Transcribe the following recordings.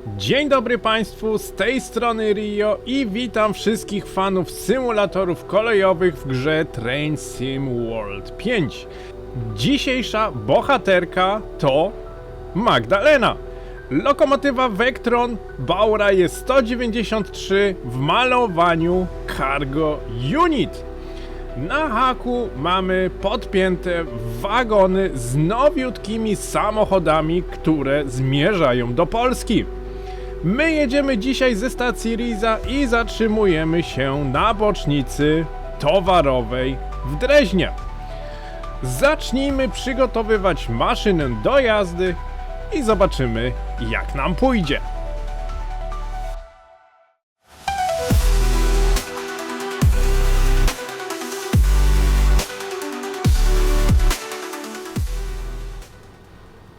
Dzień dobry Państwu, z tej strony Rio i witam wszystkich fanów symulatorów kolejowych w grze Train Sim World 5. Dzisiejsza bohaterka to Magdalena. Lokomotywa Vectron Bauer jest 193 w malowaniu Cargo Unit. Na haku mamy podpięte wagony z nowiutkimi samochodami, które zmierzają do Polski. My jedziemy dzisiaj ze stacji Riza i zatrzymujemy się na bocznicy towarowej w Dreźnie. Zacznijmy przygotowywać maszynę do jazdy i zobaczymy, jak nam pójdzie.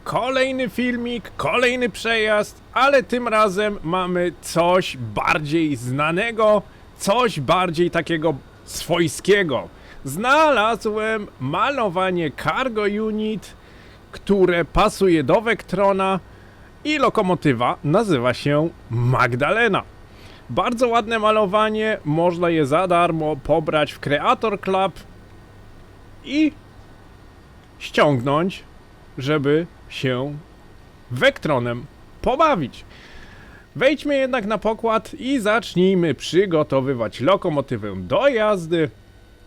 Kolejny filmik, kolejny przejazd, ale tym razem mamy coś bardziej znanego, coś bardziej takiego swojskiego. Znalazłem malowanie Cargo Unit, które pasuje do Vectrona i lokomotywa nazywa się Magdalena. Bardzo ładne malowanie, można je za darmo pobrać w Creator Club i ściągnąć, żeby się Vectronem pobawić. Wejdźmy jednak na pokład i zacznijmy przygotowywać lokomotywę do jazdy.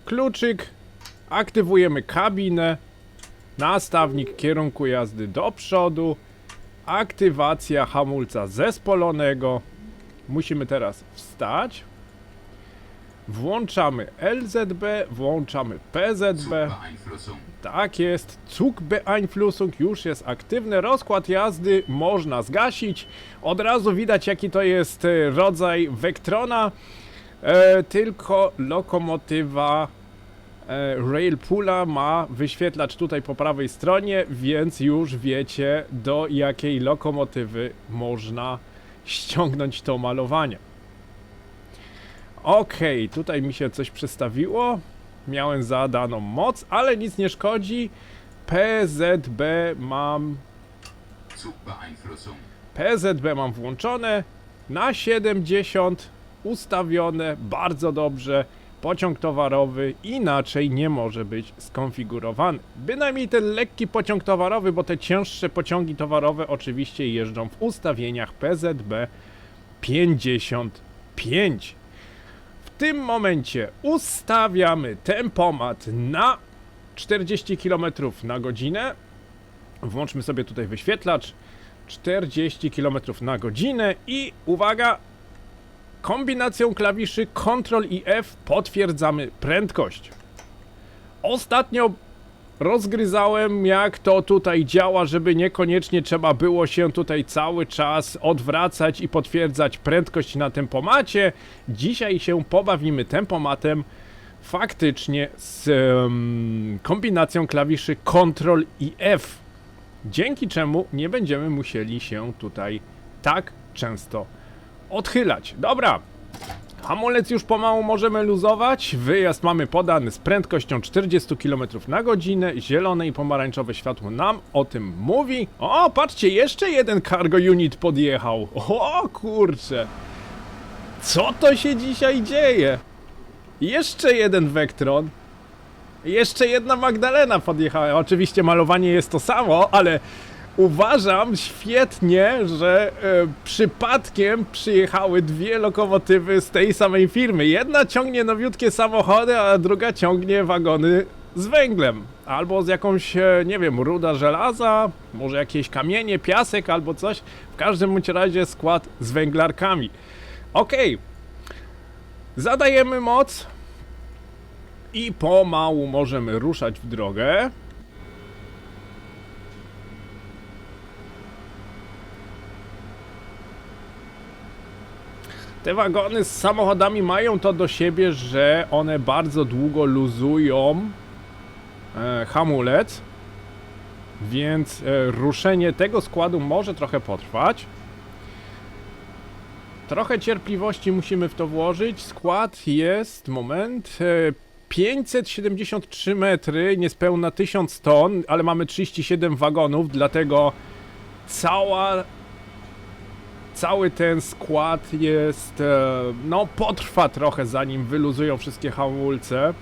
Kluczyk, aktywujemy kabinę, nastawnik kierunku jazdy do przodu, aktywacja hamulca zespolonego. Musimy teraz wstać. Włączamy LZB, włączamy PZB. Tak jest, Zugbeeinflussung już jest aktywny, rozkład jazdy można zgasić. Od razu widać, jaki to jest rodzaj Vectrona, tylko lokomotywa Railpoola ma wyświetlacz tutaj po prawej stronie, więc już wiecie, do jakiej lokomotywy można ściągnąć to malowanie. Okej, tutaj mi się coś przestawiło. Miałem zadaną moc, ale nic nie szkodzi. PZB mam włączone. Na 70 ustawione, bardzo dobrze. Pociąg towarowy inaczej nie może być skonfigurowany. Bynajmniej ten lekki pociąg towarowy, bo te cięższe pociągi towarowe oczywiście jeżdżą w ustawieniach PZB 55. W tym momencie ustawiamy tempomat na 40 km na godzinę. Włączmy sobie tutaj wyświetlacz. 40 km na godzinę i uwaga, kombinacją klawiszy Ctrl i F potwierdzamy prędkość. Ostatnio rozgryzałem, jak to tutaj działa, żeby niekoniecznie trzeba było się tutaj cały czas odwracać i potwierdzać prędkość na tempomacie. Dzisiaj się pobawimy tempomatem faktycznie z kombinacją klawiszy Ctrl i F. Dzięki czemu nie będziemy musieli się tutaj tak często odchylać. Dobra. Hamulec już pomału możemy luzować. Wyjazd mamy podany z prędkością 40 km na godzinę. Zielone i pomarańczowe światło nam o tym mówi. O, patrzcie, jeszcze jeden Cargo Unit podjechał. O kurczę. Co to się dzisiaj dzieje? Jeszcze jeden Vectron. Jeszcze jedna Magdalena podjechała. Oczywiście malowanie jest to samo, ale uważam świetnie, że przypadkiem przyjechały dwie lokomotywy z tej samej firmy. Jedna ciągnie nowiutkie samochody, a druga ciągnie wagony z węglem. Albo z jakąś, nie wiem, ruda żelaza, może jakieś kamienie, piasek albo coś. W każdym bądź razie skład z węglarkami. Okej. Zadajemy moc i pomału możemy ruszać w drogę. Te wagony z samochodami mają to do siebie, że one bardzo długo luzują hamulec, więc ruszenie tego składu może trochę potrwać. Trochę cierpliwości musimy w to włożyć. Skład jest, moment, 573 metry, niespełna 1000 ton, ale mamy 37 wagonów, dlatego cały ten skład jest, no potrwa trochę zanim wyluzują wszystkie hamulce.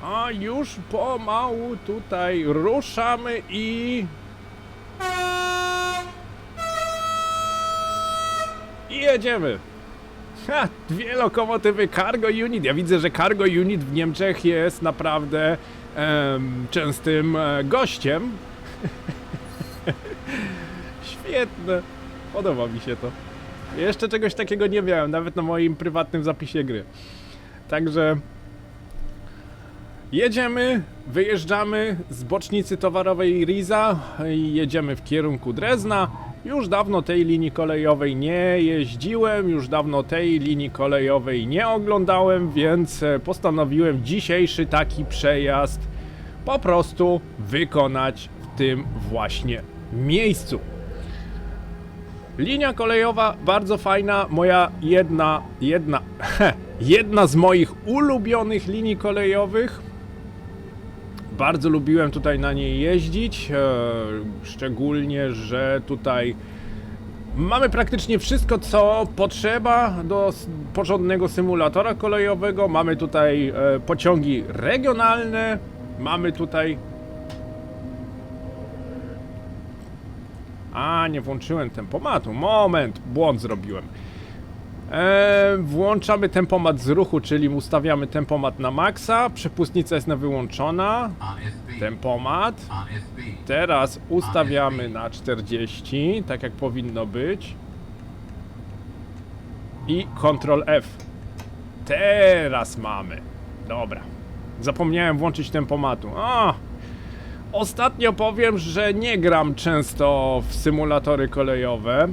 A już pomału tutaj ruszamy i jedziemy. Ha, 2 lokomotywy Cargo Unit. Ja widzę, że Cargo Unit w Niemczech jest naprawdę częstym gościem. Świetne. Podoba mi się to. Jeszcze czegoś takiego nie miałem, nawet na moim prywatnym zapisie gry. Także jedziemy, wyjeżdżamy z bocznicy towarowej Riza i jedziemy w kierunku Drezna. Już dawno tej linii kolejowej nie jeździłem, już dawno tej linii kolejowej nie oglądałem, więc postanowiłem dzisiejszy taki przejazd po prostu wykonać w tym właśnie miejscu. Linia kolejowa bardzo fajna, moja jedna z moich ulubionych linii kolejowych. Bardzo lubiłem tutaj na niej jeździć, szczególnie, że tutaj mamy praktycznie wszystko, co potrzeba do porządnego symulatora kolejowego. Mamy tutaj pociągi regionalne, mamy tutaj... A, nie włączyłem tempomatu. Moment, błąd zrobiłem. Włączamy tempomat z ruchu, czyli ustawiamy tempomat na maksa. Przepustnica jest wyłączona. Tempomat. Teraz ustawiamy na 40, tak jak powinno być. I Ctrl F. Teraz mamy. Dobra. Zapomniałem włączyć tempomatu. Ostatnio powiem, że nie gram często w symulatory kolejowe.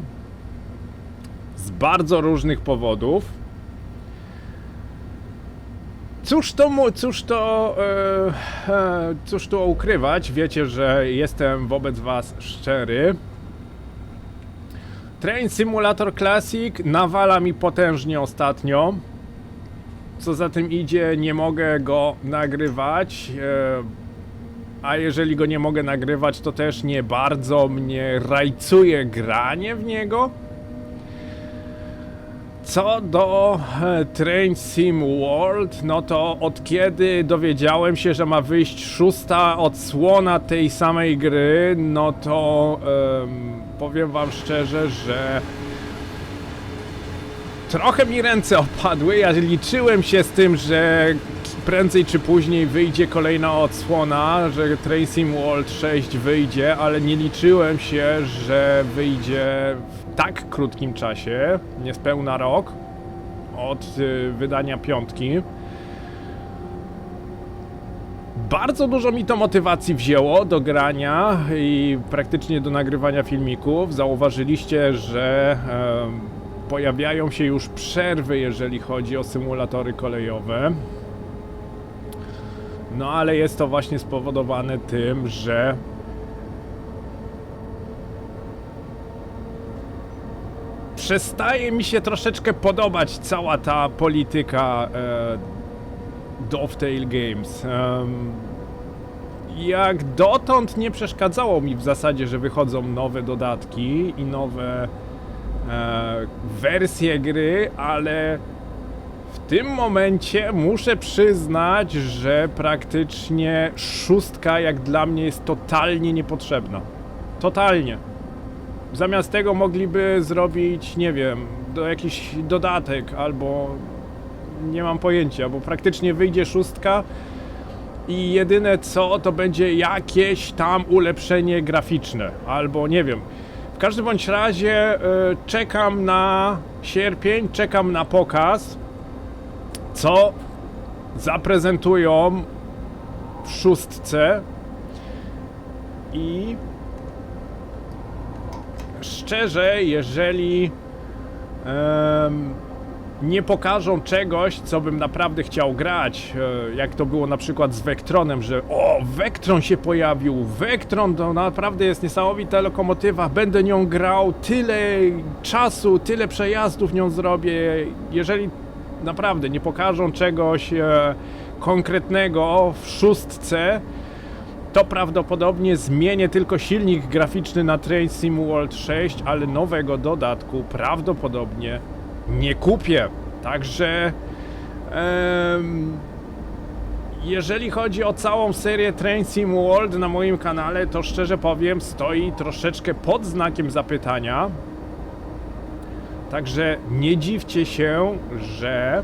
Z bardzo różnych powodów. Cóż to ukrywać? Wiecie, że jestem wobec was szczery. Train Simulator Classic nawala mi potężnie ostatnio. Co za tym idzie, nie mogę go nagrywać. A jeżeli go nie mogę nagrywać, to też nie bardzo mnie rajcuje granie w niego. Co do Train Sim World, no to od kiedy dowiedziałem się, że ma wyjść 6. odsłona tej samej gry, no to powiem wam szczerze, że trochę mi ręce opadły. Ja liczyłem się z tym, że prędzej czy później wyjdzie kolejna odsłona, że Train Sim World 6 wyjdzie, ale nie liczyłem się, że wyjdzie w tak krótkim czasie, niespełna rok od wydania 5. Bardzo dużo mi to motywacji wzięło do grania i praktycznie do nagrywania filmików. Zauważyliście, że pojawiają się już przerwy, jeżeli chodzi o symulatory kolejowe. No ale jest to właśnie spowodowane tym, że przestaje mi się troszeczkę podobać cała ta polityka Dovetail Games. Jak dotąd nie przeszkadzało mi w zasadzie, że wychodzą nowe dodatki i nowe wersje gry, ale w tym momencie muszę przyznać, że praktycznie 6 jak dla mnie jest totalnie niepotrzebna. Totalnie. Zamiast tego mogliby zrobić, nie wiem, jakiś dodatek albo nie mam pojęcia, bo praktycznie wyjdzie 6 i jedyne co to będzie jakieś tam ulepszenie graficzne albo nie wiem. W każdym bądź razie czekam na sierpień, czekam na pokaz, co zaprezentują w 6 i szczerze, jeżeli nie pokażą czegoś, co bym naprawdę chciał grać, jak to było na przykład z Vectronem, że Vectron się pojawił, Vectron to naprawdę jest niesamowita lokomotywa, będę nią grał, tyle czasu, tyle przejazdów nią zrobię. Jeżeli naprawdę nie pokażą czegoś konkretnego w 6, to prawdopodobnie zmienię tylko silnik graficzny na Train Sim World 6, ale nowego dodatku prawdopodobnie nie kupię. Także jeżeli chodzi o całą serię Train Sim World na moim kanale, to szczerze powiem, stoi troszeczkę pod znakiem zapytania. Także nie dziwcie się, że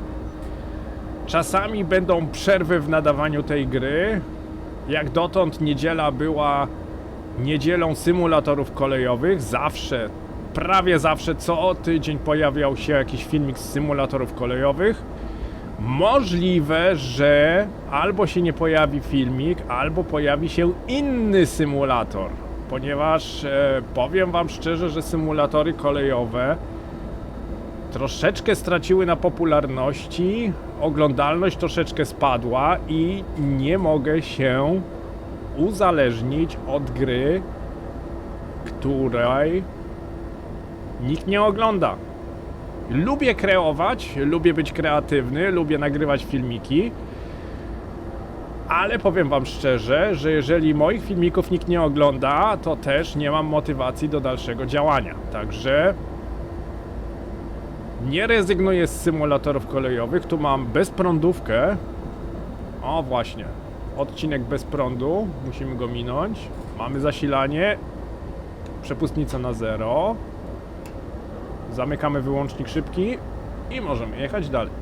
czasami będą przerwy w nadawaniu tej gry. Jak dotąd niedziela była niedzielą symulatorów kolejowych. Zawsze, prawie zawsze co tydzień pojawiał się jakiś filmik z symulatorów kolejowych. Możliwe, że albo się nie pojawi filmik, albo pojawi się inny symulator. Ponieważ powiem wam szczerze, że symulatory kolejowe troszeczkę straciły na popularności, oglądalność troszeczkę spadła i nie mogę się uzależnić od gry, której nikt nie ogląda. Lubię kreować, lubię być kreatywny, lubię nagrywać filmiki, ale powiem wam szczerze, że jeżeli moich filmików nikt nie ogląda, to też nie mam motywacji do dalszego działania. Także nie rezygnuję z symulatorów kolejowych. Tu mam bezprądówkę. O właśnie, odcinek bez prądu, musimy go minąć. Mamy zasilanie, przepustnica na 0. Zamykamy wyłącznik szybki i możemy jechać dalej.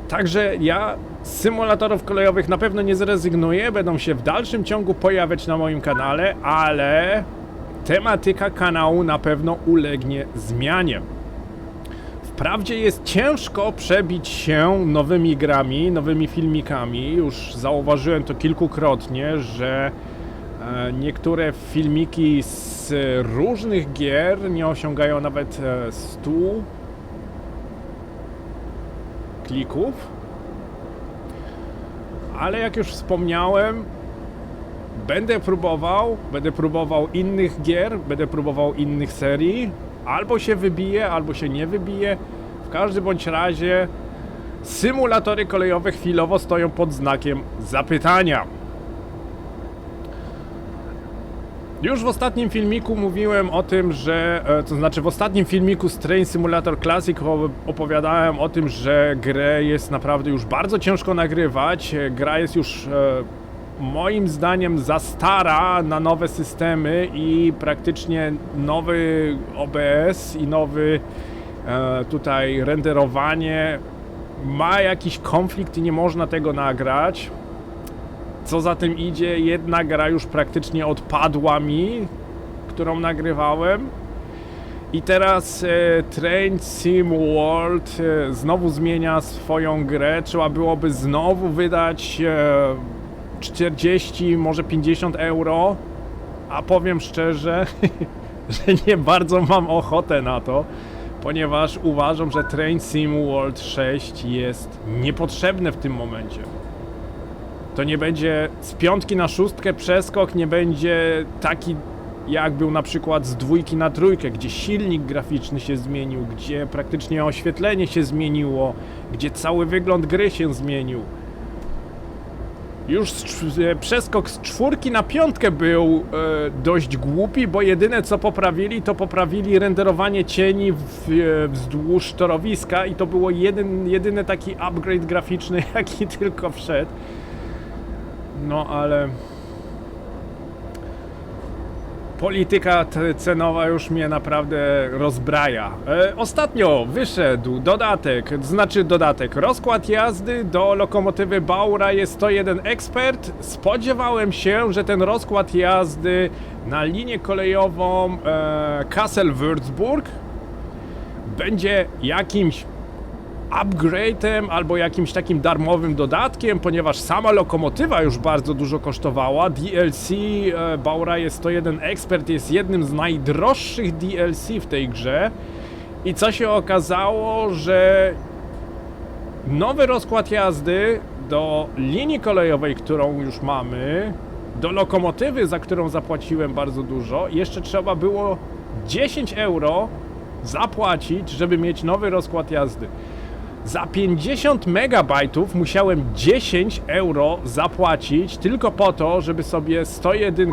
Także ja z symulatorów kolejowych na pewno nie zrezygnuję. Będą się w dalszym ciągu pojawiać na moim kanale, ale tematyka kanału na pewno ulegnie zmianie. Wprawdzie jest ciężko przebić się nowymi grami, nowymi filmikami. Już zauważyłem to kilkukrotnie, że niektóre filmiki z różnych gier nie osiągają nawet 100 klików. Ale jak już wspomniałem, będę próbował innych gier, będę próbował innych serii. Albo się wybije, albo się nie wybije. W każdym bądź razie symulatory kolejowe chwilowo stoją pod znakiem zapytania. Już w ostatnim filmiku mówiłem o tym, że, to znaczy w ostatnim filmiku z Train Simulator Classic opowiadałem o tym, że grę jest naprawdę już bardzo ciężko nagrywać. Gra jest już moim zdaniem za stara na nowe systemy i praktycznie nowy OBS i nowy tutaj renderowanie ma jakiś konflikt i nie można tego nagrać. Co za tym idzie, jedna gra już praktycznie odpadła mi, którą nagrywałem. I teraz Train Sim World znowu zmienia swoją grę. Trzeba byłoby znowu wydać 40, może 50 euro. A powiem szczerze, że nie bardzo mam ochotę na to, ponieważ uważam, że Train Sim World 6 jest niepotrzebne w tym momencie. To nie będzie z 5 na 6 przeskok, nie będzie taki jak był na przykład z 2 na 3, gdzie silnik graficzny się zmienił, gdzie praktycznie oświetlenie się zmieniło, gdzie cały wygląd gry się zmienił. Już przeskok z 4 na 5 był dość głupi, bo jedyne co poprawili, to poprawili renderowanie cieni wzdłuż torowiska i to było jedyny taki upgrade graficzny, jaki tylko wszedł. No ale polityka cenowa już mnie naprawdę rozbraja. Ostatnio wyszedł dodatek, rozkład jazdy do lokomotywy Baureihe 101 Expert. Spodziewałem się, że ten rozkład jazdy na linię kolejową Kassel-Würzburg będzie jakimś upgrade'em albo jakimś takim darmowym dodatkiem, ponieważ sama lokomotywa już bardzo dużo kosztowała. DLC Baureihe 101 Expert jest jednym z najdroższych DLC w tej grze i co się okazało, że nowy rozkład jazdy do linii kolejowej, którą już mamy, do lokomotywy, za którą zapłaciłem bardzo dużo, jeszcze trzeba było 10 euro zapłacić, żeby mieć nowy rozkład jazdy. Za 50 megabajtów musiałem 10 euro zapłacić tylko po to, żeby sobie 101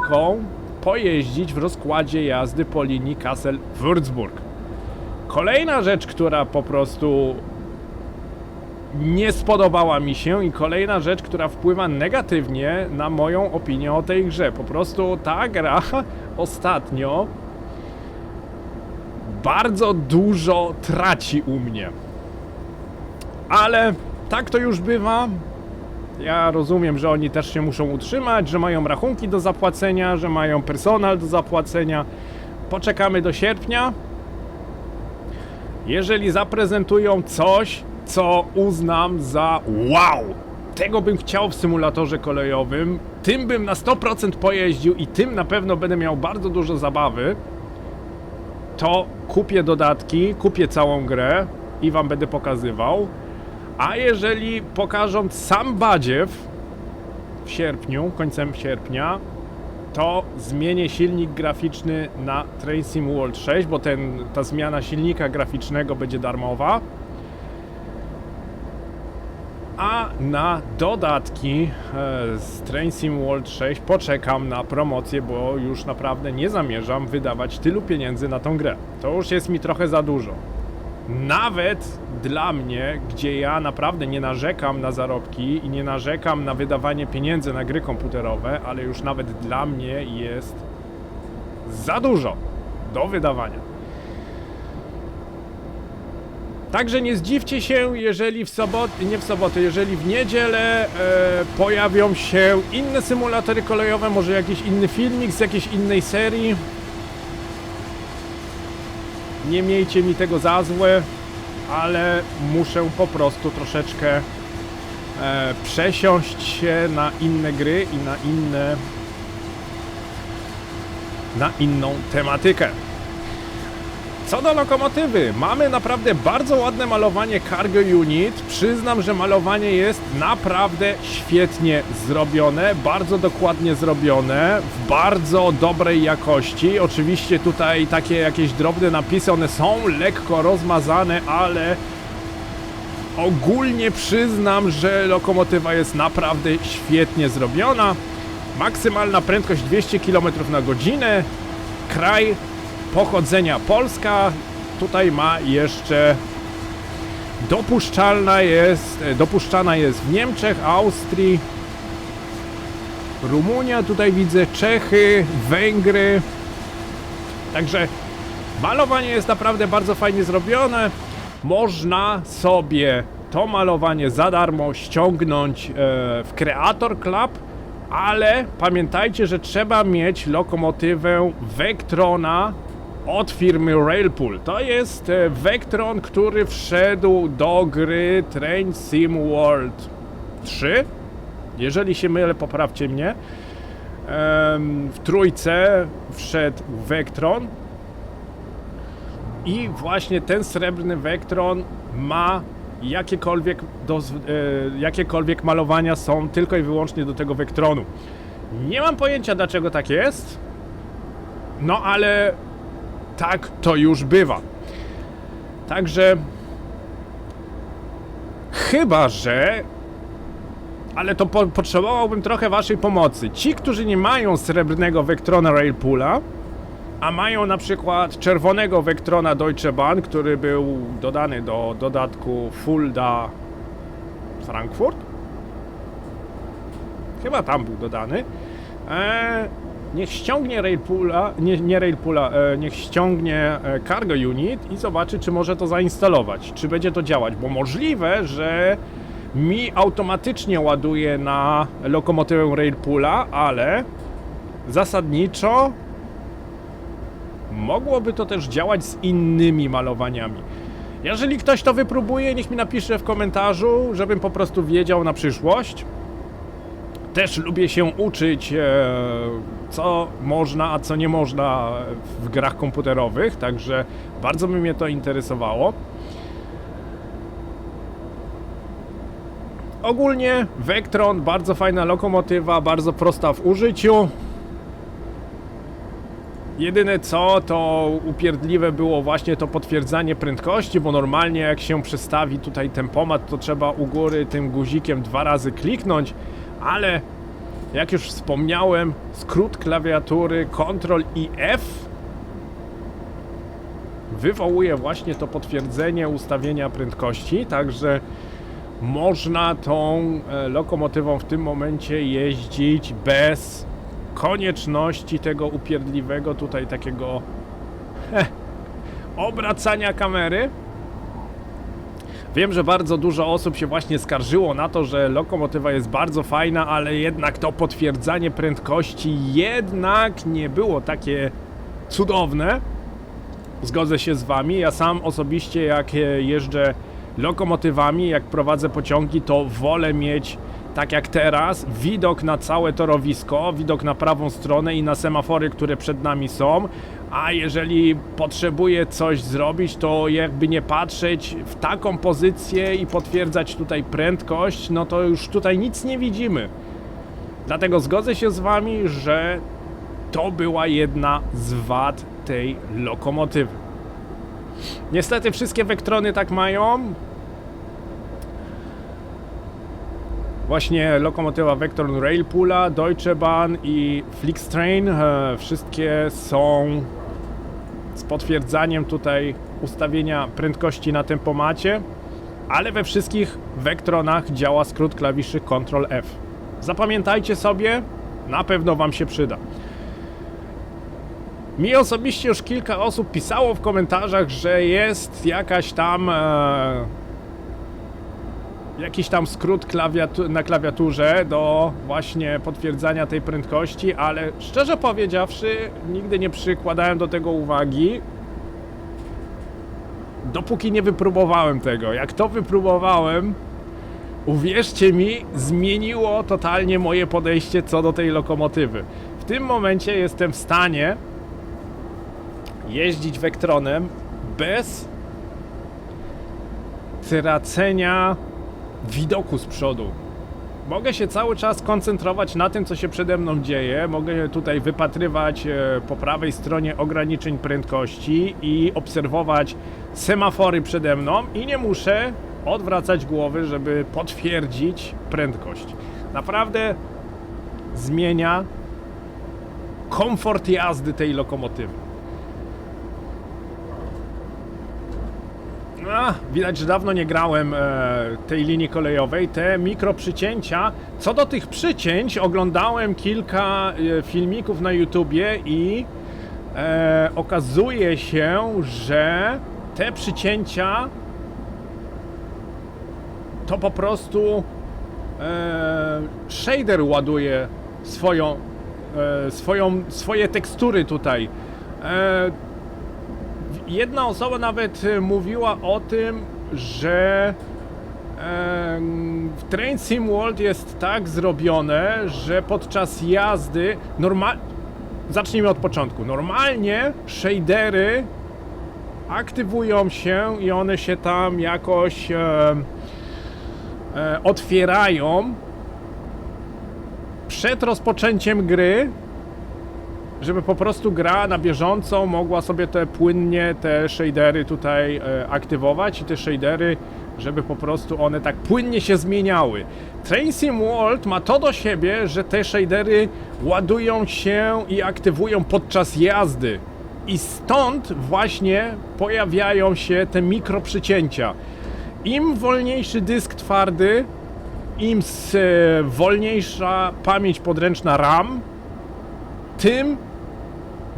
pojeździć w rozkładzie jazdy po linii Kassel-Würzburg. Kolejna rzecz, która po prostu nie spodobała mi się i kolejna rzecz, która wpływa negatywnie na moją opinię o tej grze. Po prostu ta gra ostatnio bardzo dużo traci u mnie. Ale tak to już bywa. Ja rozumiem, że oni też się muszą utrzymać, że mają rachunki do zapłacenia, że mają personel do zapłacenia. Poczekamy do sierpnia. Jeżeli zaprezentują coś, co uznam za wow, tego bym chciał w symulatorze kolejowym, tym bym na 100% pojeździł i tym na pewno będę miał bardzo dużo zabawy, to kupię dodatki, kupię całą grę i wam będę pokazywał. A jeżeli pokażą sam badziew w sierpniu, końcem sierpnia, to zmienię silnik graficzny na Train Sim World 6, bo ta zmiana silnika graficznego będzie darmowa. A na dodatki z Train Sim World 6 poczekam na promocję, bo już naprawdę nie zamierzam wydawać tylu pieniędzy na tą grę. To już jest mi trochę za dużo. Nawet dla mnie, gdzie ja naprawdę nie narzekam na zarobki i nie narzekam na wydawanie pieniędzy na gry komputerowe, ale już nawet dla mnie jest za dużo do wydawania. Także nie zdziwcie się, jeżeli jeżeli w niedzielę pojawią się inne symulatory kolejowe, może jakiś inny filmik z jakiejś innej serii. Nie miejcie mi tego za złe, ale muszę po prostu troszeczkę przesiąść się na inne gry i na inną tematykę. Co do lokomotywy, mamy naprawdę bardzo ładne malowanie Cargo Unit. Przyznam, że malowanie jest naprawdę świetnie zrobione, bardzo dokładnie zrobione, w bardzo dobrej jakości. Oczywiście tutaj takie jakieś drobne napisy, one są lekko rozmazane, ale ogólnie przyznam, że lokomotywa jest naprawdę świetnie zrobiona. Maksymalna prędkość 200 km na godzinę. Kraj pochodzenia Polska. Tutaj ma jeszcze dopuszczana jest w Niemczech, Austrii, Rumunia, tutaj widzę Czechy, Węgry. Także malowanie jest naprawdę bardzo fajnie zrobione. Można sobie to malowanie za darmo ściągnąć w Creator Club, ale pamiętajcie, że trzeba mieć lokomotywę Vectrona od firmy Railpool. To jest Vectron, który wszedł do gry Train Sim World 3. Jeżeli się mylę, poprawcie mnie. W trójce wszedł Vectron i właśnie ten srebrny Vectron ma jakiekolwiek malowania są tylko i wyłącznie do tego Vectronu. Nie mam pojęcia, dlaczego tak jest, no ale tak to już bywa. Także chyba że, ale to potrzebowałbym trochę waszej pomocy. Ci, którzy nie mają srebrnego Vectrona Railpoola, a mają na przykład czerwonego Vectrona Deutsche Bahn, który był dodany do dodatku Fulda Frankfurt. Chyba tam był dodany. Niech ściągnie Railpoola, nie Railpoola, niech ściągnie Cargo Unit i zobaczy, czy może to zainstalować, czy będzie to działać, bo możliwe, że mi automatycznie ładuje na lokomotywę Railpoola, ale zasadniczo mogłoby to też działać z innymi malowaniami. Jeżeli ktoś to wypróbuje, niech mi napisze w komentarzu, żebym po prostu wiedział na przyszłość. Też lubię się uczyć, co można, a co nie można w grach komputerowych, także bardzo by mnie to interesowało. Ogólnie Vectron, bardzo fajna lokomotywa, bardzo prosta w użyciu. Jedyne co, to upierdliwe było właśnie to potwierdzanie prędkości, bo normalnie jak się przestawi tutaj tempomat, to trzeba u góry tym guzikiem 2 razy kliknąć, ale jak już wspomniałem, skrót klawiatury Ctrl i F wywołuje właśnie to potwierdzenie ustawienia prędkości, także można tą lokomotywą w tym momencie jeździć bez konieczności tego upierdliwego tutaj takiego obracania kamery. Wiem, że bardzo dużo osób się właśnie skarżyło na to, że lokomotywa jest bardzo fajna, ale jednak to potwierdzanie prędkości jednak nie było takie cudowne. Zgodzę się z wami, ja sam osobiście jak jeżdżę lokomotywami, jak prowadzę pociągi, to wolę mieć tak jak teraz, widok na całe torowisko, widok na prawą stronę i na semafory, które przed nami są, a jeżeli potrzebuję coś zrobić, to jakby nie patrzeć w taką pozycję i potwierdzać tutaj prędkość, no to już tutaj nic nie widzimy. Dlatego zgodzę się z wami, że to była jedna z wad tej lokomotywy. Niestety wszystkie Vectrony tak mają. Właśnie lokomotywa Vectron Railpoola, Deutsche Bahn i Flixtrain wszystkie są z potwierdzaniem tutaj ustawienia prędkości na tempomacie, ale we wszystkich Vectronach działa skrót klawiszy Ctrl F. Zapamiętajcie sobie, na pewno wam się przyda. Mi osobiście już kilka osób pisało w komentarzach, że jest jakaś tam jakiś tam skrót na klawiaturze do właśnie potwierdzania tej prędkości, ale szczerze powiedziawszy nigdy nie przykładałem do tego uwagi, dopóki nie wypróbowałem tego. Jak to wypróbowałem, uwierzcie mi, zmieniło totalnie moje podejście co do tej lokomotywy. W tym momencie jestem w stanie jeździć Vectronem bez tracenia widoku z przodu. Mogę się cały czas koncentrować na tym, co się przede mną dzieje. Mogę tutaj wypatrywać po prawej stronie ograniczeń prędkości i obserwować semafory przede mną i nie muszę odwracać głowy, żeby potwierdzić prędkość. Naprawdę zmienia komfort jazdy tej lokomotywy. Widać, że dawno nie grałem tej linii kolejowej. Te mikroprzycięcia, co do tych przycięć, oglądałem kilka filmików na YouTubie i okazuje się, że te przycięcia to po prostu shader ładuje swoje tekstury tutaj. Jedna osoba nawet mówiła o tym, że w Train Sim World jest tak zrobione, że podczas jazdy zacznijmy od początku. Normalnie shadery aktywują się i one się tam jakoś otwierają przed rozpoczęciem gry, żeby po prostu gra na bieżąco mogła sobie płynnie te shadery tutaj aktywować i te shadery, żeby po prostu one tak płynnie się zmieniały. Train Sim World ma to do siebie, że te shadery ładują się i aktywują podczas jazdy i stąd właśnie pojawiają się te mikroprzycięcia. Im wolniejszy dysk twardy, im wolniejsza pamięć podręczna RAM, tym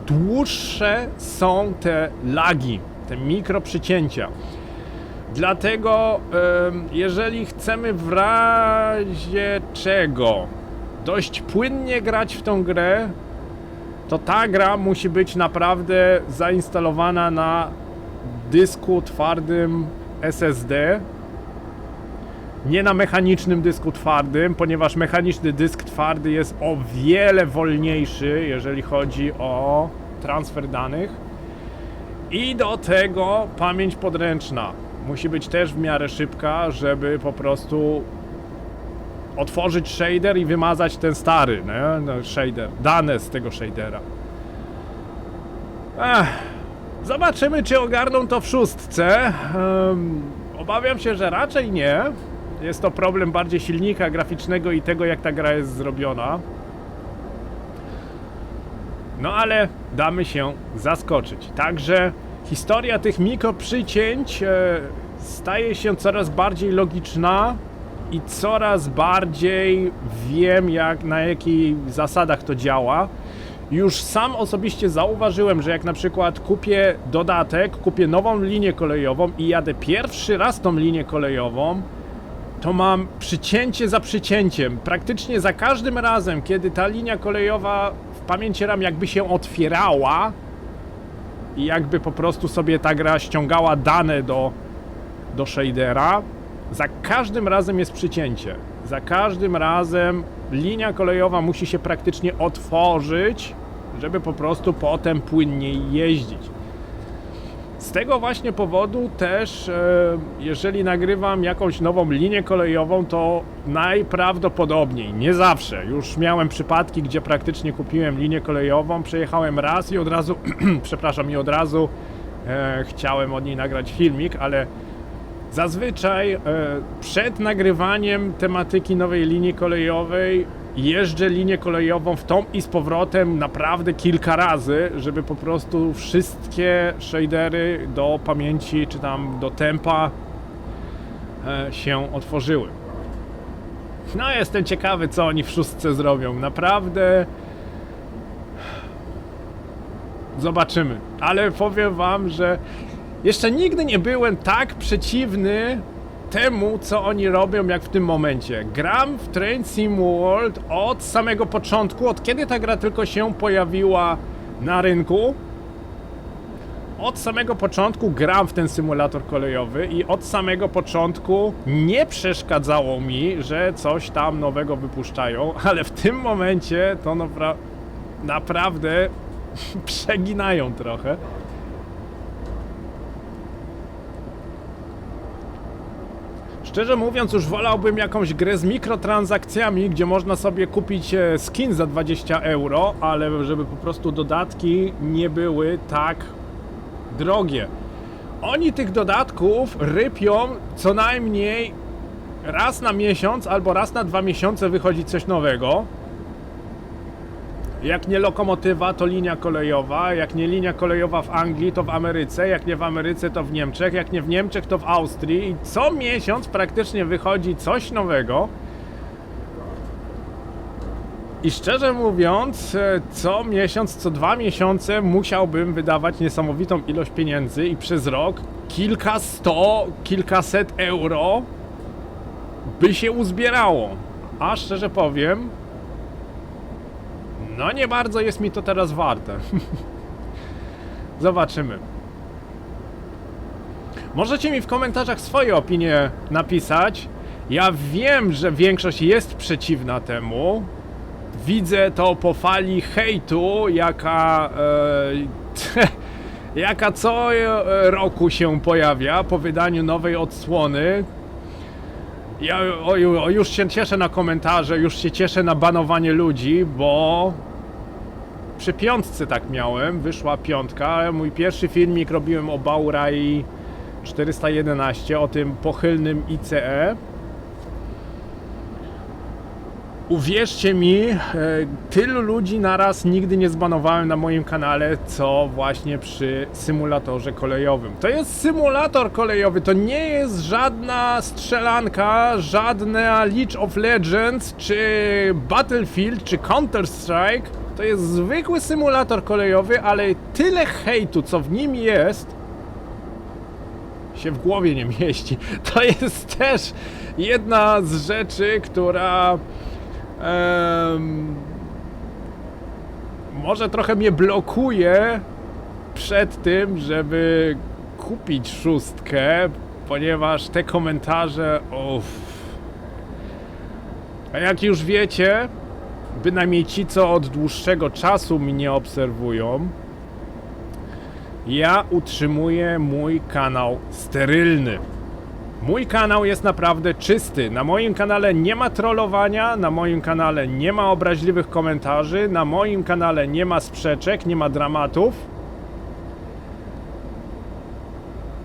dłuższe są te lagi, te mikroprzycięcia. Dlatego jeżeli chcemy w razie czego dość płynnie grać w tą grę, to ta gra musi być naprawdę zainstalowana na dysku twardym SSD, nie na mechanicznym dysku twardym, ponieważ mechaniczny dysk twardy jest o wiele wolniejszy, jeżeli chodzi o transfer danych. I do tego pamięć podręczna musi być też w miarę szybka, żeby po prostu otworzyć shader i wymazać ten stary shader, dane z tego shadera. Zobaczymy, czy ogarną to w szóstce. Obawiam się, że raczej nie. Jest to problem bardziej silnika graficznego i tego, jak ta gra jest zrobiona. No ale damy się zaskoczyć. Także historia tych mikroprzycięć staje się coraz bardziej logiczna i coraz bardziej wiem, na jakich zasadach to działa. Już sam osobiście zauważyłem, że jak na przykład kupię dodatek, kupię nową linię kolejową i jadę pierwszy raz tą linię kolejową, to mam przycięcie za przycięciem. Praktycznie za każdym razem, kiedy ta linia kolejowa w pamięci RAM jakby się otwierała i jakby po prostu sobie ta gra ściągała dane do shadera, za każdym razem jest przycięcie. Za każdym razem linia kolejowa musi się praktycznie otworzyć, żeby po prostu potem płynniej jeździć. Z tego właśnie powodu też, jeżeli nagrywam jakąś nową linię kolejową, to najprawdopodobniej, nie zawsze, już miałem przypadki, gdzie praktycznie kupiłem linię kolejową, przejechałem raz i od razu, przepraszam, chciałem od niej nagrać filmik, ale zazwyczaj przed nagrywaniem tematyki nowej linii kolejowej jeżdżę linię kolejową w tą i z powrotem naprawdę kilka razy, żeby po prostu wszystkie shadery do pamięci czy tam do tempa się otworzyły. No jestem ciekawy, co oni w szóstce zrobią. Naprawdę zobaczymy. Ale powiem wam, że jeszcze nigdy nie byłem tak przeciwny temu, co oni robią, jak w tym momencie. Gram w Train Sim World od samego początku, od kiedy ta gra tylko się pojawiła na rynku. Od samego początku gram w ten symulator kolejowy i od samego początku nie przeszkadzało mi, że coś tam nowego wypuszczają, ale w tym momencie to naprawdę przeginają trochę. Szczerze mówiąc, już wolałbym jakąś grę z mikrotransakcjami, gdzie można sobie kupić skin za 20 euro, ale żeby po prostu dodatki nie były tak drogie. Oni tych dodatków rypią co najmniej raz na miesiąc albo raz na 2 miesiące wychodzi coś nowego. Jak nie lokomotywa, to linia kolejowa, jak nie linia kolejowa w Anglii, to w Ameryce, jak nie w Ameryce, to w Niemczech, jak nie w Niemczech, to w Austrii i co miesiąc praktycznie wychodzi coś nowego. I szczerze mówiąc, co miesiąc, co 2 miesiące musiałbym wydawać niesamowitą ilość pieniędzy i przez rok kilkaset euro by się uzbierało. A szczerze powiem, no nie bardzo jest mi to teraz warte. Zobaczymy. Możecie mi w komentarzach swoje opinie napisać. Ja wiem, że większość jest przeciwna temu. Widzę to po fali hejtu, jaka co roku się pojawia po wydaniu nowej odsłony. Ja już się cieszę na komentarze, już się cieszę na banowanie ludzi, bo przy piątce tak miałem, wyszła piątka, mój pierwszy filmik robiłem o Baurai 411, o tym pochylnym ICE. Uwierzcie mi, tylu ludzi naraz nigdy nie zbanowałem na moim kanale, co właśnie przy symulatorze kolejowym. To jest symulator kolejowy, to nie jest żadna strzelanka, żadna League of Legends, czy Battlefield, czy Counter-Strike. To jest zwykły symulator kolejowy, ale tyle hejtu, co w nim jest, się w głowie nie mieści. To jest też jedna z rzeczy, która może trochę mnie blokuje przed tym, żeby kupić szóstkę, ponieważ te komentarze, a jak już wiecie, bynajmniej ci, co od dłuższego czasu mnie obserwują, ja utrzymuję mój kanał sterylny. Mój kanał jest naprawdę czysty. Na moim kanale nie ma trollowania, na moim kanale nie ma obraźliwych komentarzy, na moim kanale nie ma sprzeczek, nie ma dramatów.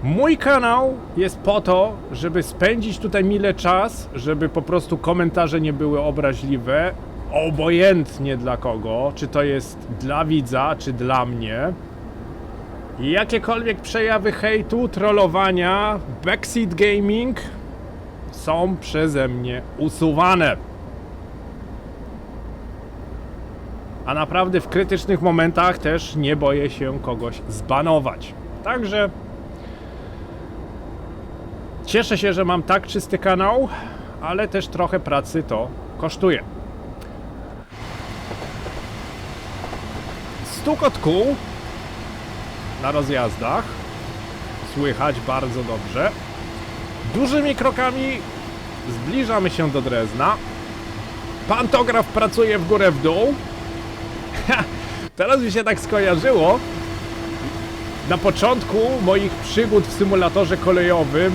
Mój kanał jest po to, żeby spędzić tutaj mile czas, żeby po prostu komentarze nie były obraźliwe, obojętnie dla kogo, czy to jest dla widza, czy dla mnie. Jakiekolwiek przejawy hejtu, trollowania, backseat gaming są przeze mnie usuwane. A naprawdę w krytycznych momentach też nie boję się kogoś zbanować. Także cieszę się, że mam tak czysty kanał, ale też trochę pracy to kosztuje. Stukot kół na rozjazdach słychać bardzo dobrze. Dużymi krokami zbliżamy się do Drezna. Pantograf pracuje w górę w dół. Teraz mi się tak skojarzyło. Na początku moich przygód w symulatorze kolejowym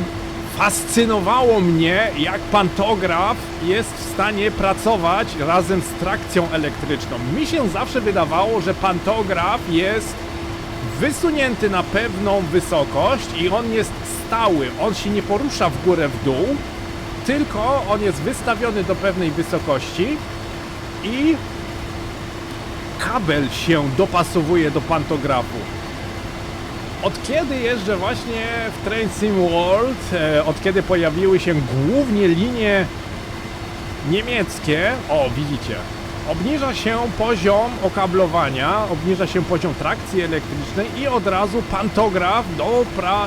fascynowało mnie, jak pantograf jest w stanie pracować razem z trakcją elektryczną. Mi się zawsze wydawało, że pantograf jest wysunięty na pewną wysokość i on jest stały. On się nie porusza w górę w dół, tylko on jest wystawiony do pewnej wysokości i kabel się dopasowuje do pantografu. Od kiedy jeżdżę właśnie w Train Sim World, od kiedy pojawiły się głównie linie niemieckie, o widzicie, obniża się poziom okablowania, obniża się poziom trakcji elektrycznej i od razu pantograf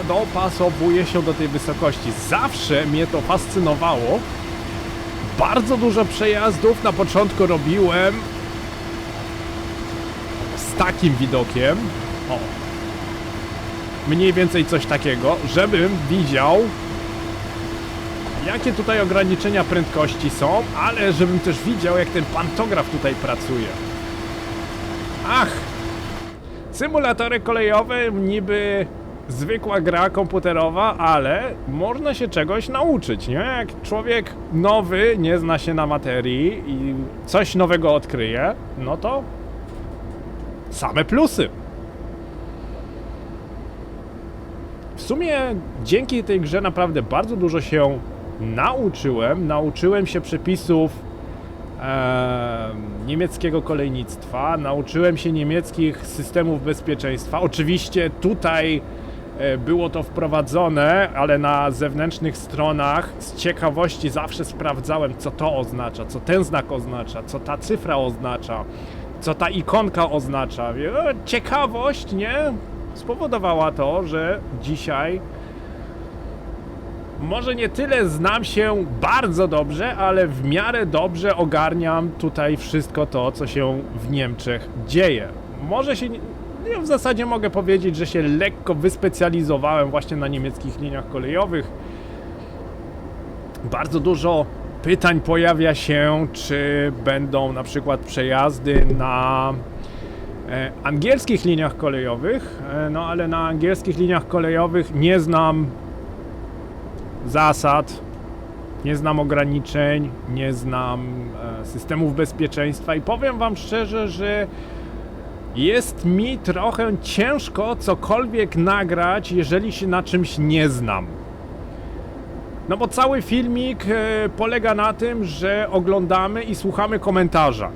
dopasowuje się do tej wysokości. Zawsze mnie to fascynowało. Bardzo dużo przejazdów na początku robiłem z takim widokiem. O. Mniej więcej coś takiego, żebym widział, jakie tutaj ograniczenia prędkości są, ale żebym też widział, jak ten pantograf tutaj pracuje. Ach! Symulatory kolejowe niby zwykła gra komputerowa, ale można się czegoś nauczyć, nie? Jak człowiek nowy nie zna się na materii i coś nowego odkryje, no to same plusy. W sumie dzięki tej grze naprawdę bardzo dużo się nauczyłem. Nauczyłem się przepisów niemieckiego kolejnictwa, nauczyłem się niemieckich systemów bezpieczeństwa. Oczywiście tutaj było to wprowadzone, ale na zewnętrznych stronach z ciekawości zawsze sprawdzałem, co to oznacza, co ten znak oznacza, co ta cyfra oznacza, co ta ikonka oznacza. Ciekawość, nie? Spowodowała to, że dzisiaj może nie tyle znam się bardzo dobrze, ale w miarę dobrze ogarniam tutaj wszystko to, co się w Niemczech dzieje. Może się, w zasadzie mogę powiedzieć, że się lekko wyspecjalizowałem właśnie na niemieckich liniach kolejowych. Bardzo dużo pytań pojawia się, czy będą na przykład przejazdy na angielskich liniach kolejowych, no ale na angielskich liniach kolejowych nie znam zasad, nie znam ograniczeń, nie znam systemów bezpieczeństwa i powiem wam szczerze, że jest mi trochę ciężko cokolwiek nagrać, jeżeli się na czymś nie znam. No bo cały filmik polega na tym, że oglądamy i słuchamy komentarza.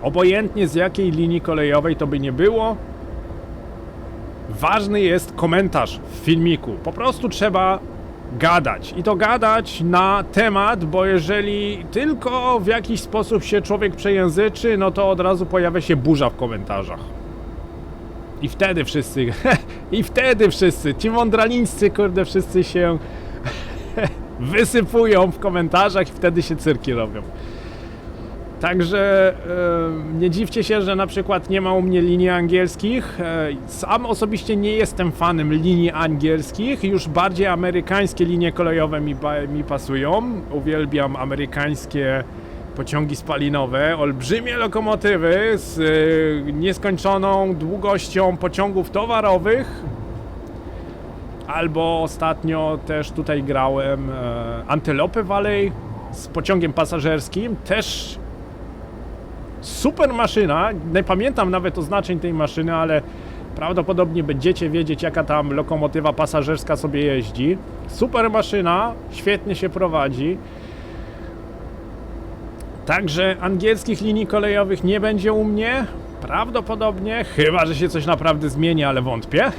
Obojętnie z jakiej linii kolejowej to by nie było, ważny jest komentarz w filmiku. Po prostu trzeba gadać. I to gadać na temat, bo jeżeli tylko w jakiś sposób się człowiek przejęzyczy, no to od razu pojawia się burza w komentarzach. I wtedy wszyscy, ci mądralińscy, kurde, wszyscy się wysypują w komentarzach i wtedy się cyrki robią. Także nie dziwcie się, że na przykład nie ma u mnie linii angielskich. Sam osobiście nie jestem fanem linii angielskich, już bardziej amerykańskie linie kolejowe mi pasują. Uwielbiam amerykańskie pociągi spalinowe, olbrzymie lokomotywy z nieskończoną długością pociągów towarowych. Albo ostatnio też tutaj grałem Antelope Valley z pociągiem pasażerskim, też super maszyna, nie pamiętam nawet oznaczeń tej maszyny, ale Prawdopodobnie będziecie wiedzieć, jaka tam lokomotywa pasażerska sobie jeździ. Super maszyna, świetnie się prowadzi. Także angielskich linii kolejowych nie będzie u mnie. Prawdopodobnie, chyba że się coś naprawdę zmieni, ale wątpię.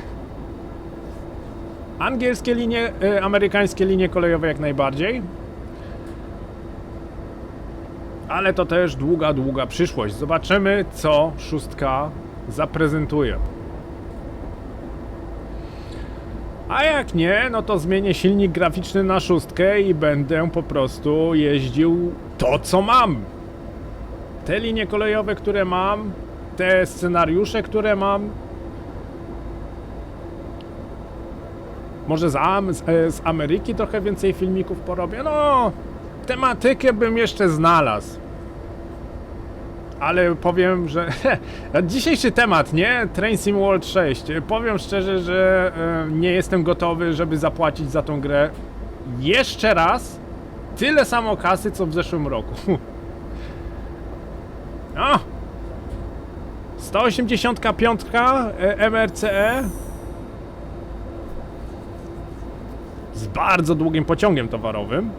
Angielskie linie, amerykańskie linie kolejowe jak najbardziej. Ale to też długa, długa przyszłość. Zobaczymy, co szóstka zaprezentuje. A jak nie, no to zmienię silnik graficzny na szóstkę i będę po prostu jeździł to, co mam. Te linie kolejowe, które mam, te scenariusze, które mam. Może z Ameryki trochę więcej filmików porobię. No, tematykę bym jeszcze znalazł. Ale powiem, że dzisiejszy temat, nie? Train Sim World 6. Powiem szczerze, że nie jestem gotowy, żeby zapłacić za tą grę jeszcze raz tyle samo kasy, co w zeszłym roku. O! 185 MRCE z bardzo długim pociągiem towarowym.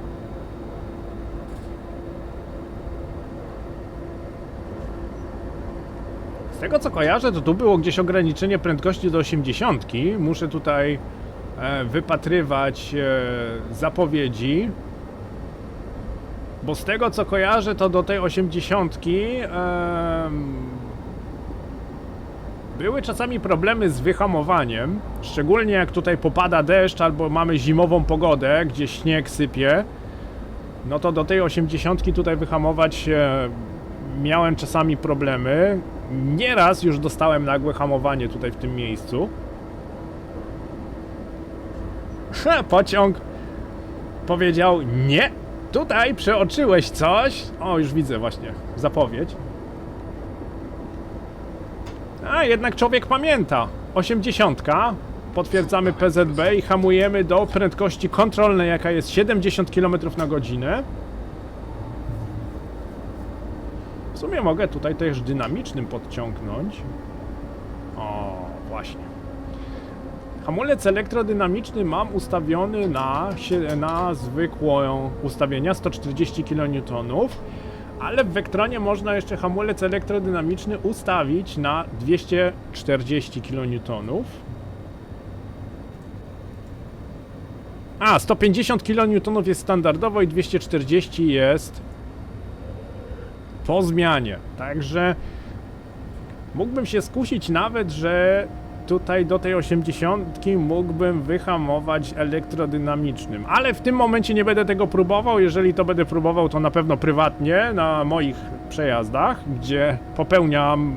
Z tego co kojarzę, to tu było gdzieś ograniczenie prędkości do 80. Muszę tutaj wypatrywać zapowiedzi. Bo z tego co kojarzę, to do tej 80 były czasami problemy z wyhamowaniem. Szczególnie jak tutaj popada deszcz albo mamy zimową pogodę, gdzie śnieg sypie. No to do tej 80 tutaj wyhamować miałem czasami problemy. Nieraz już dostałem nagłe hamowanie tutaj w tym miejscu. Pociąg powiedział nie, tutaj przeoczyłeś coś. O, już widzę właśnie zapowiedź. A jednak człowiek pamięta. 80, potwierdzamy PZB i hamujemy do prędkości kontrolnej, jaka jest 70 km na godzinę. W sumie mogę tutaj też dynamicznym podciągnąć. O, właśnie. Hamulec elektrodynamiczny mam ustawiony na zwykłe ustawienia 140 kN, ale w Vectronie można jeszcze hamulec elektrodynamiczny ustawić na 240 kN. A, 150 kN jest standardowo i 240 jest po zmianie. Także mógłbym się skusić nawet, że tutaj do tej 80 mógłbym wyhamować elektrodynamicznym, ale w tym momencie nie będę tego próbował. Jeżeli to będę próbował, to na pewno prywatnie na moich przejazdach, gdzie popełniam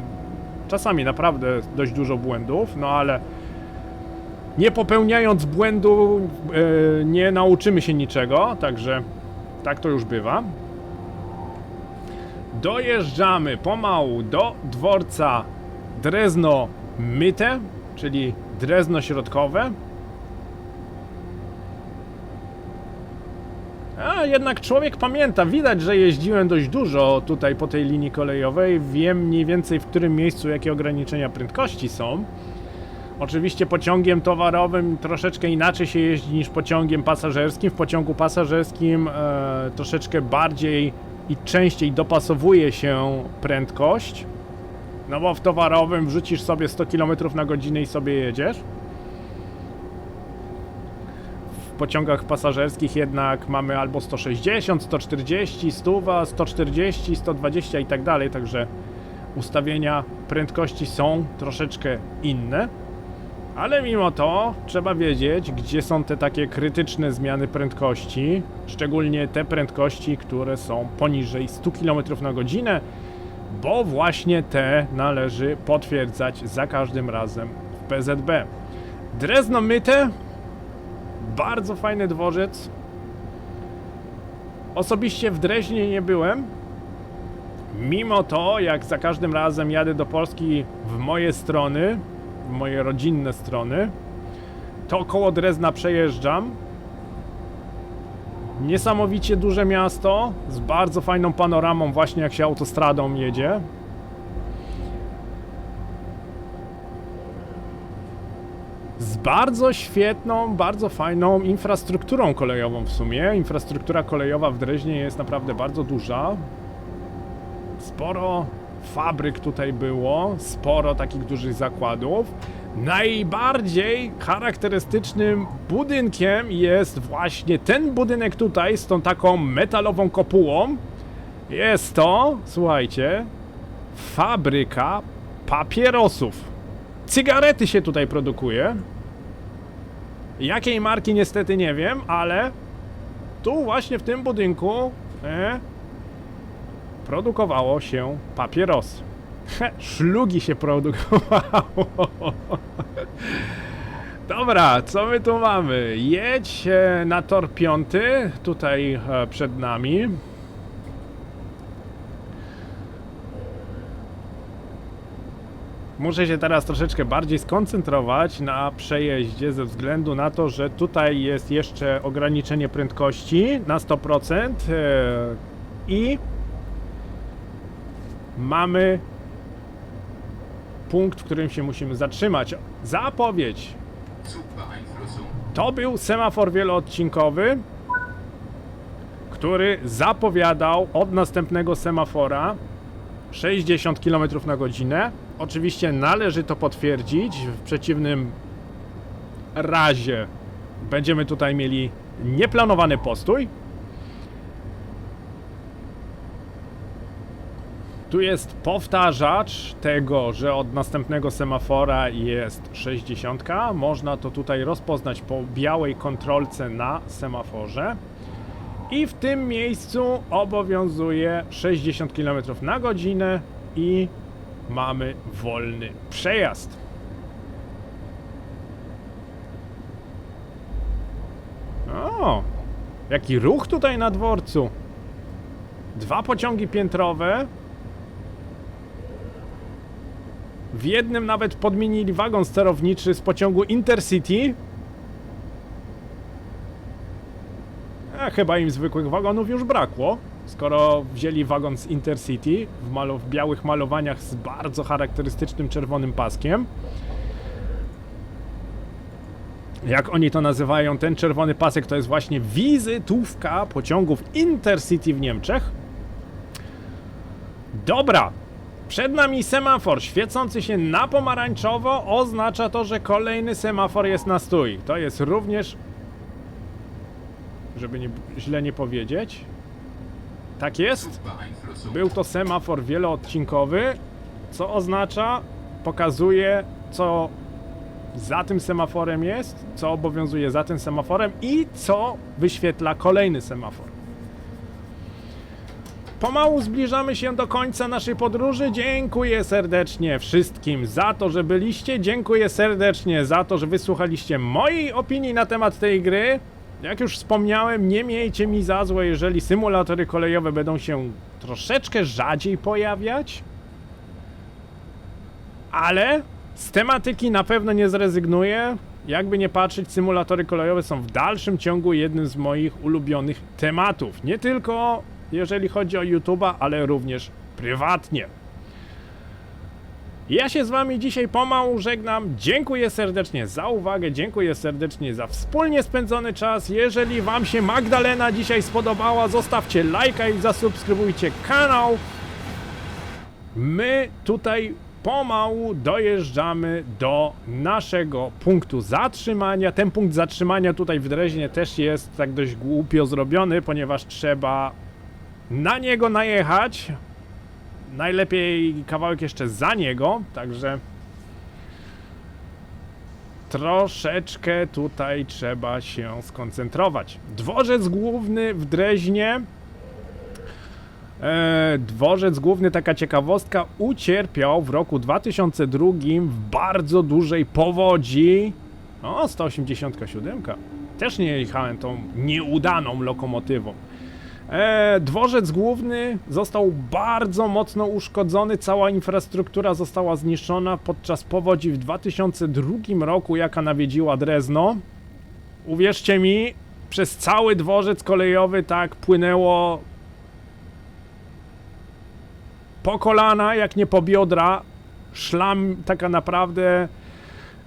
czasami naprawdę dość dużo błędów, no ale nie popełniając błędu nie nauczymy się niczego, także tak to już bywa. Dojeżdżamy pomału do dworca Drezno Mitte, czyli Drezno Środkowe. A jednak człowiek pamięta, widać, że jeździłem dość dużo tutaj po tej linii kolejowej. Wiem mniej więcej, w którym miejscu jakie ograniczenia prędkości są. Oczywiście pociągiem towarowym troszeczkę inaczej się jeździ niż pociągiem pasażerskim. W pociągu pasażerskim troszeczkę bardziej i częściej dopasowuje się prędkość. No bo w towarowym wrzucisz sobie 100 km na godzinę i sobie jedziesz. W pociągach pasażerskich jednak mamy albo 160, 140, 100, 140, 120 i tak dalej, także ustawienia prędkości są troszeczkę inne. Ale mimo to trzeba wiedzieć, gdzie są te takie krytyczne zmiany prędkości, szczególnie te prędkości, które są poniżej 100 km na godzinę, bo właśnie te należy potwierdzać za każdym razem w PZB. Drezno Mitte, bardzo fajny dworzec. Osobiście w Dreźnie nie byłem. Mimo to, jak za każdym razem jadę do Polski w moje strony, w moje rodzinne strony, to koło Drezna przejeżdżam. Niesamowicie duże miasto, z bardzo fajną panoramą, właśnie jak się autostradą jedzie. z bardzo świetną, bardzo fajną infrastrukturą kolejową w sumie. Infrastruktura kolejowa w Dreźnie jest naprawdę bardzo duża. Sporo fabryk tutaj było, sporo takich dużych zakładów. Najbardziej charakterystycznym budynkiem jest właśnie ten budynek tutaj z tą taką metalową kopułą. Jest to, słuchajcie, fabryka papierosów. Cygarety się tutaj produkuje. Jakiej marki niestety nie wiem, ale tu właśnie w tym budynku produkowało się papierosy. Szlugi się produkowało. Dobra, co my tu mamy? Jedź na tor 5, tutaj przed nami. Muszę się teraz troszeczkę bardziej skoncentrować na przejeździe ze względu na to, że tutaj jest jeszcze ograniczenie prędkości na 100% i mamy punkt, w którym się musimy zatrzymać. Zapowiedź. To był semafor wieloodcinkowy, który zapowiadał od następnego semafora 60 km na godzinę. Oczywiście należy to potwierdzić, w przeciwnym razie będziemy tutaj mieli nieplanowany postój. Tu jest powtarzacz tego, że od następnego semafora jest 60. Można to tutaj rozpoznać po białej kontrolce na semaforze. I w tym miejscu obowiązuje 60 km na godzinę i mamy wolny przejazd. O, jaki ruch tutaj na dworcu. 2 pociągi piętrowe. W jednym nawet podmienili wagon sterowniczy z pociągu Intercity. A chyba im zwykłych wagonów już brakło, skoro wzięli wagon z Intercity w białych malowaniach z bardzo charakterystycznym czerwonym paskiem. Jak oni to nazywają, ten czerwony pasek to jest właśnie wizytówka pociągów Intercity w Niemczech. Dobra, przed nami semafor świecący się na pomarańczowo, oznacza to, że kolejny semafor jest na stój. To jest również, żeby źle nie powiedzieć, tak jest, był to semafor wieloodcinkowy, co oznacza, pokazuje, co za tym semaforem jest, co obowiązuje za tym semaforem i co wyświetla kolejny semafor. Pomału zbliżamy się do końca naszej podróży. Dziękuję serdecznie wszystkim za to, że byliście. Dziękuję serdecznie za to, że wysłuchaliście mojej opinii na temat tej gry. Jak już wspomniałem, nie miejcie mi za złe, jeżeli symulatory kolejowe będą się troszeczkę rzadziej pojawiać. Ale z tematyki na pewno nie zrezygnuję. Jakby nie patrzeć, symulatory kolejowe są w dalszym ciągu jednym z moich ulubionych tematów. Nie tylko jeżeli chodzi o YouTube'a, ale również prywatnie. Ja się z wami dzisiaj pomału żegnam. Dziękuję serdecznie za uwagę, dziękuję serdecznie za wspólnie spędzony czas. Jeżeli wam się Magdalena dzisiaj spodobała, zostawcie lajka i zasubskrybujcie kanał. My tutaj pomału dojeżdżamy do naszego punktu zatrzymania. Ten punkt zatrzymania tutaj w Dreźnie też jest tak dość głupio zrobiony, ponieważ trzeba na niego najechać. Najlepiej kawałek jeszcze za niego, także troszeczkę tutaj trzeba się skoncentrować. Dworzec główny w Dreźnie. Dworzec główny, taka ciekawostka, ucierpiał w roku 2002 w bardzo dużej powodzi. O, 187. Też nie jechałem tą nieudaną lokomotywą. Dworzec główny został bardzo mocno uszkodzony, cała infrastruktura została zniszczona podczas powodzi w 2002 roku, jaka nawiedziła Drezno. Uwierzcie mi, przez cały dworzec kolejowy tak płynęło po kolana, jak nie po biodra, szlam taka naprawdę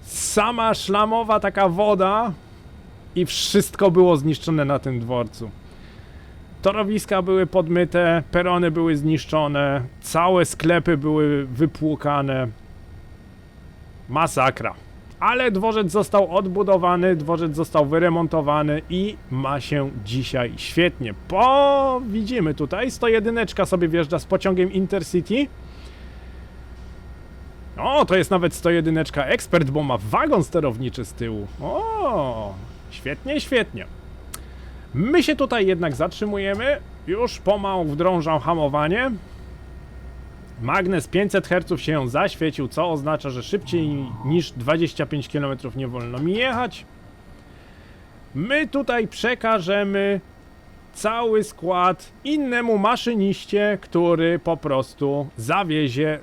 sama szlamowa taka woda i wszystko było zniszczone na tym dworcu. Torowiska były podmyte, perony były zniszczone, całe sklepy były wypłukane. Masakra. Ale dworzec został odbudowany, dworzec został wyremontowany i ma się dzisiaj świetnie. Bo widzimy tutaj, 101 sobie wjeżdża z pociągiem Intercity. O, to jest nawet 101 ekspert, bo ma wagon sterowniczy z tyłu. O, świetnie, świetnie. My się tutaj jednak zatrzymujemy. Już pomału wdrążam hamowanie. Magnes 500 Hz się zaświecił, co oznacza, że szybciej niż 25 km nie wolno mi jechać. My tutaj przekażemy cały skład innemu maszyniście, który po prostu zawiezie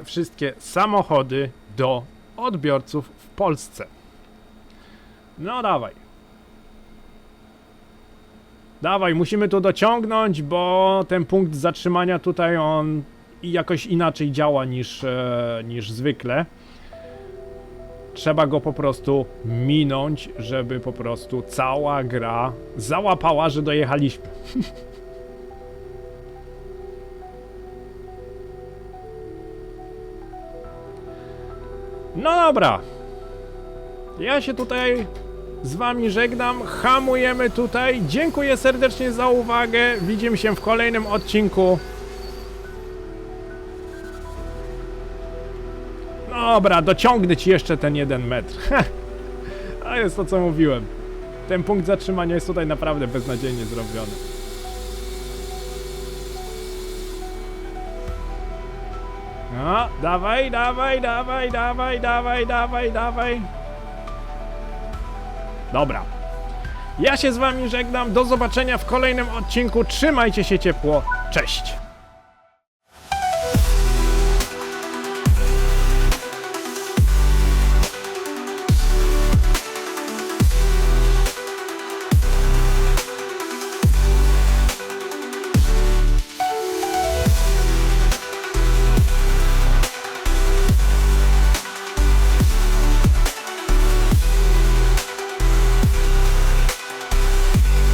wszystkie samochody do odbiorców w Polsce. No dawaj. Dawaj, musimy tu dociągnąć, bo ten punkt zatrzymania tutaj on jakoś inaczej działa niż zwykle. Trzeba go po prostu minąć, żeby po prostu cała gra załapała, że dojechaliśmy. No dobra. Ja się tutaj z wami żegnam, hamujemy tutaj. Dziękuję serdecznie za uwagę. Widzimy się w kolejnym odcinku. Dobra, dociągnę ci jeszcze ten 1 metr. A jest to, co mówiłem. Ten punkt zatrzymania jest tutaj naprawdę beznadziejnie zrobiony. No, dawaj, dawaj, dawaj, dawaj, dawaj, dawaj, dawaj. Dobra. Ja się z wami żegnam. Do zobaczenia w kolejnym odcinku. Trzymajcie się ciepło. Cześć.